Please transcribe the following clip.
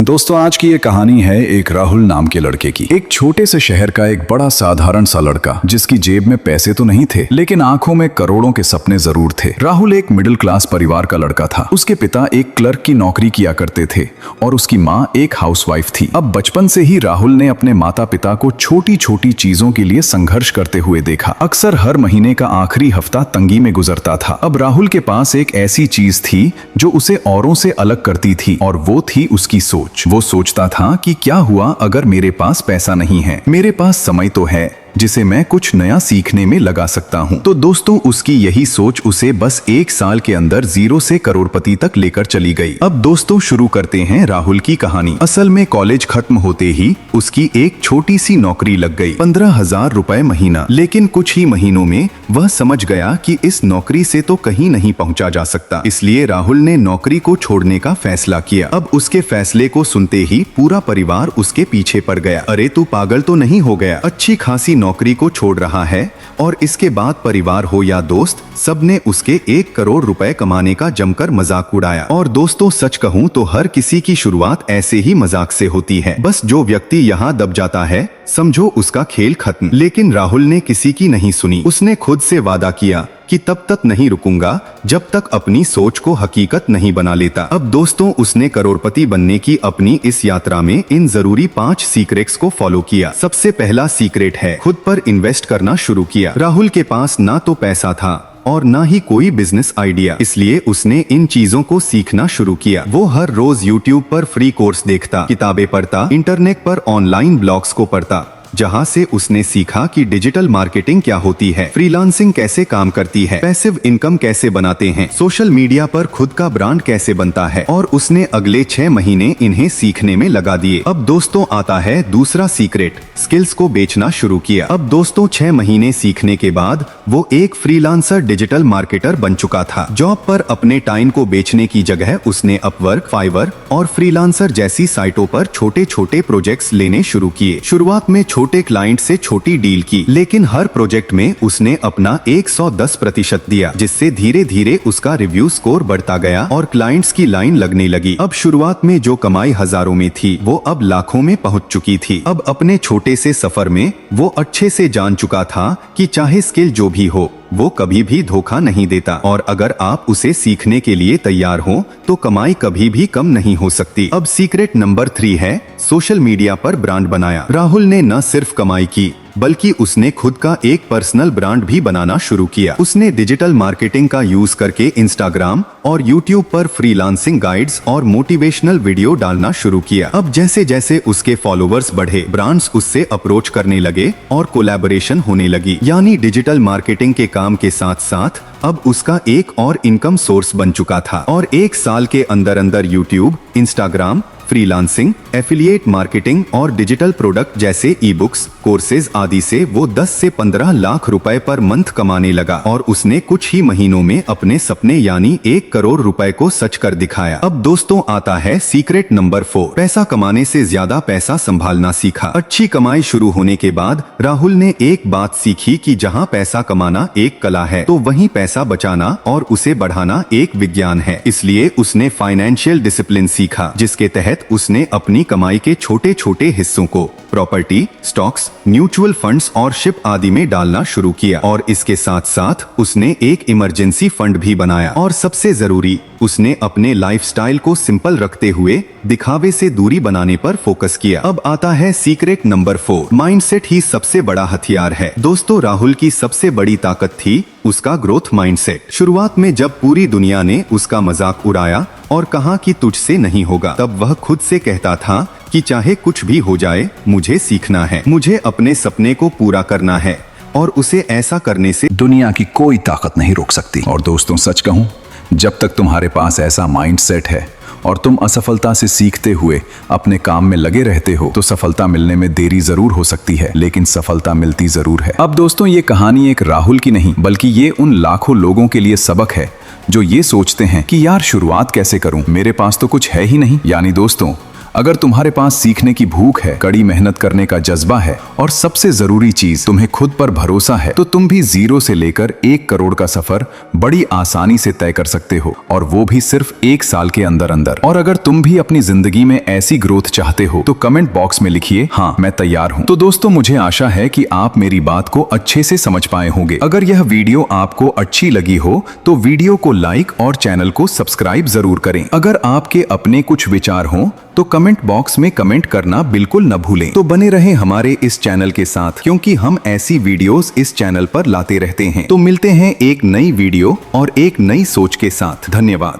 दोस्तों आज की ये कहानी है एक राहुल नाम के लड़के की। एक छोटे से शहर का एक बड़ा साधारण सा लड़का जिसकी जेब में पैसे तो नहीं थे लेकिन आंखों में करोड़ों के सपने जरूर थे। राहुल एक मिडिल क्लास परिवार का लड़का था। उसके पिता एक क्लर्क की नौकरी किया करते थे और उसकी माँ एक हाउसवाइफ थी। अब बचपन से ही राहुल ने अपने माता पिता को छोटी छोटी चीजों के लिए संघर्ष करते हुए देखा। अक्सर हर महीने का आखिरी हफ्ता तंगी में गुजरता था। अब राहुल के पास एक ऐसी चीज थी जो उसे औरों से अलग करती थी और वो थी उसकी सोच। वो सोचता था कि क्या हुआ अगर मेरे पास पैसा नहीं है, मेरे पास समय तो है जिसे मैं कुछ नया सीखने में लगा सकता हूँ। तो दोस्तों उसकी यही सोच उसे बस 1 साल के अंदर 0 से करोड़पति तक लेकर चली गई। अब दोस्तों शुरू करते हैं राहुल की कहानी। असल में कॉलेज खत्म होते ही उसकी एक छोटी सी नौकरी लग गई, 15,000 रुपए महीना। लेकिन कुछ ही महीनों में वह समझ गया कि इस नौकरी से तो कहीं नहीं पहुंचा जा सकता। इसलिए राहुल ने नौकरी को छोड़ने का फैसला किया। अब उसके फैसले को सुनते ही पूरा परिवार उसके पीछे पड़ गया। अरे तू पागल तो नहीं हो गया, अच्छी खासी नौकरी को छोड़ रहा है। और इसके बाद परिवार हो या दोस्त, सबने उसके 1 करोड़ रुपए कमाने का जमकर मजाक उड़ाया। और दोस्तों सच कहूं तो हर किसी की शुरुआत ऐसे ही मजाक से होती है। बस जो व्यक्ति यहाँ दब जाता है समझो उसका खेल खत्म। लेकिन राहुल ने किसी की नहीं सुनी। उसने खुद से वादा किया कि तब तक नहीं रुकूंगा जब तक अपनी सोच को हकीकत नहीं बना लेता। अब दोस्तों उसने करोड़पति बनने की अपनी इस यात्रा में इन जरूरी 5 सीक्रेट्स को फॉलो किया। सबसे पहला सीक्रेट है खुद पर इन्वेस्ट करना शुरू किया। राहुल के पास ना तो पैसा था और ना ही कोई बिजनेस आइडिया, इसलिए उसने इन चीजों को सीखना शुरू किया। वो हर रोज यूट्यूब पर फ्री कोर्स देखता, किताबें पढ़ता, इंटरनेट पर ऑनलाइन ब्लॉग्स को पढ़ता, जहां से उसने सीखा कि डिजिटल मार्केटिंग क्या होती है, फ्रीलांसिंग कैसे काम करती है, पैसिव इनकम कैसे बनाते हैं, सोशल मीडिया पर खुद का ब्रांड कैसे बनता है। और उसने अगले 6 महीने इन्हें सीखने में लगा दिए। अब दोस्तों आता है दूसरा सीक्रेट, स्किल्स को बेचना शुरू किया। अब दोस्तों 6 महीने सीखने के बाद वो एक फ्रीलांसर डिजिटल मार्केटर बन चुका था। जॉब पर अपने टाइम को बेचने की जगह उसने अपवर्क, फाइवर और फ्रीलांसर जैसी साइटों पर छोटे छोटे प्रोजेक्ट्स लेने शुरू किए। शुरुआत में छोटे क्लाइंट से छोटी डील की, लेकिन हर प्रोजेक्ट में उसने अपना 110% दिया, जिससे धीरे धीरे उसका रिव्यू स्कोर बढ़ता गया और क्लाइंट्स की लाइन लगने लगी। अब शुरुआत में जो कमाई हजारों में थी वो अब लाखों में पहुंच चुकी थी। अब अपने छोटे से सफर में वो अच्छे से जान चुका था कि चाहे स्किल जो भी हो वो कभी भी धोखा नहीं देता, और अगर आप उसे सीखने के लिए तैयार हो तो कमाई कभी भी कम नहीं हो सकती। अब सीक्रेट नंबर 3 है सोशल मीडिया पर ब्रांड बनाया। राहुल ने न सिर्फ कमाई की बल्कि उसने खुद का एक पर्सनल ब्रांड भी बनाना शुरू किया। उसने डिजिटल मार्केटिंग का यूज करके इंस्टाग्राम और यूट्यूब पर फ्रीलांसिंग गाइड्स और मोटिवेशनल वीडियो डालना शुरू किया। अब जैसे जैसे उसके फॉलोवर्स बढ़े, ब्रांड्स उससे अप्रोच करने लगे और कोलैबोरेशन होने लगी। यानी डिजिटल मार्केटिंग के काम के साथ साथ अब उसका एक और इनकम सोर्स बन चुका था। और 1 साल के अंदर अंदर YouTube, Instagram, freelancing, affiliate marketing और डिजिटल प्रोडक्ट जैसे ई बुक्स, कोर्सेज आदि से वो 10 से 15 लाख रुपए पर मंथ कमाने लगा। और उसने कुछ ही महीनों में अपने सपने यानी 1 करोड़ रुपए को सच कर दिखाया। अब दोस्तों आता है सीक्रेट नंबर 4, पैसा कमाने से ज्यादा पैसा संभालना सीखा। अच्छी कमाई शुरू होने के बाद राहुल ने एक बात सीखी कि जहां पैसा कमाना एक कला है तो वहीं पैसा बचाना और उसे बढ़ाना एक विज्ञान है। इसलिए उसने फाइनेंशियल डिसिप्लिन सीखा, जिसके तहत उसने अपनी कमाई के छोटे छोटे हिस्सों को प्रॉपर्टी, स्टॉक्स, म्यूचुअल फंड्स और शिप आदि में डालना शुरू किया। और इसके साथ साथ उसने एक इमरजेंसी फंड भी बनाया। और सबसे जरूरी, उसने अपने लाइफस्टाइल को सिंपल रखते हुए दिखावे से दूरी बनाने पर फोकस किया। अब आता है सीक्रेट नंबर 4, माइंडसेट ही सबसे बड़ा हथियार है। दोस्तों राहुल की सबसे बड़ी ताकत थी उसका ग्रोथ माइंडसेट। शुरुआत में जब पूरी दुनिया ने उसका मजाक उड़ाया और कहा कि तुझसे नहीं होगा, तब वह खुद से कहता था कि चाहे कुछ भी हो जाए मुझे सीखना है, मुझे अपने सपने को पूरा करना है और उसे ऐसा करने से दुनिया की कोई ताकत नहीं रोक सकती। और दोस्तों सच कहूं, जब तक तुम्हारे पास ऐसा माइंडसेट है और तुम असफलता से सीखते हुए अपने काम में लगे रहते हो तो सफलता मिलने में देरी जरूर हो सकती है, लेकिन सफलता मिलती जरूर है। अब दोस्तों ये कहानी एक राहुल की नहीं बल्कि ये उन लाखों लोगों के लिए सबक है जो ये सोचते हैं कि यार शुरुआत कैसे करूं, मेरे पास तो कुछ है ही नहीं। यानी दोस्तों अगर तुम्हारे पास सीखने की भूख है, कड़ी मेहनत करने का जज्बा है और सबसे जरूरी चीज तुम्हें खुद पर भरोसा है, तो तुम भी 0 से लेकर 1 करोड़ का सफर बड़ी आसानी से तय कर सकते हो, और वो भी सिर्फ 1 साल के अंदर अंदर। और अगर तुम भी अपनी जिंदगी में ऐसी ग्रोथ चाहते हो तो कमेंट बॉक्स में लिखिए, हाँ मैं तैयार हूँ। तो दोस्तों, मुझे आशा है कि आप मेरी बात को अच्छे से समझ पाए होंगे। अगर यह वीडियो आपको अच्छी लगी हो तो वीडियो को लाइक और चैनल को सब्सक्राइब जरूर करें। अगर आपके अपने कुछ विचार हों तो कमेंट बॉक्स में कमेंट करना बिल्कुल न भूलें। तो बने रहें हमारे इस चैनल के साथ, क्योंकि हम ऐसी वीडियोस इस चैनल पर लाते रहते हैं। तो मिलते हैं एक नई वीडियो और एक नई सोच के साथ। धन्यवाद।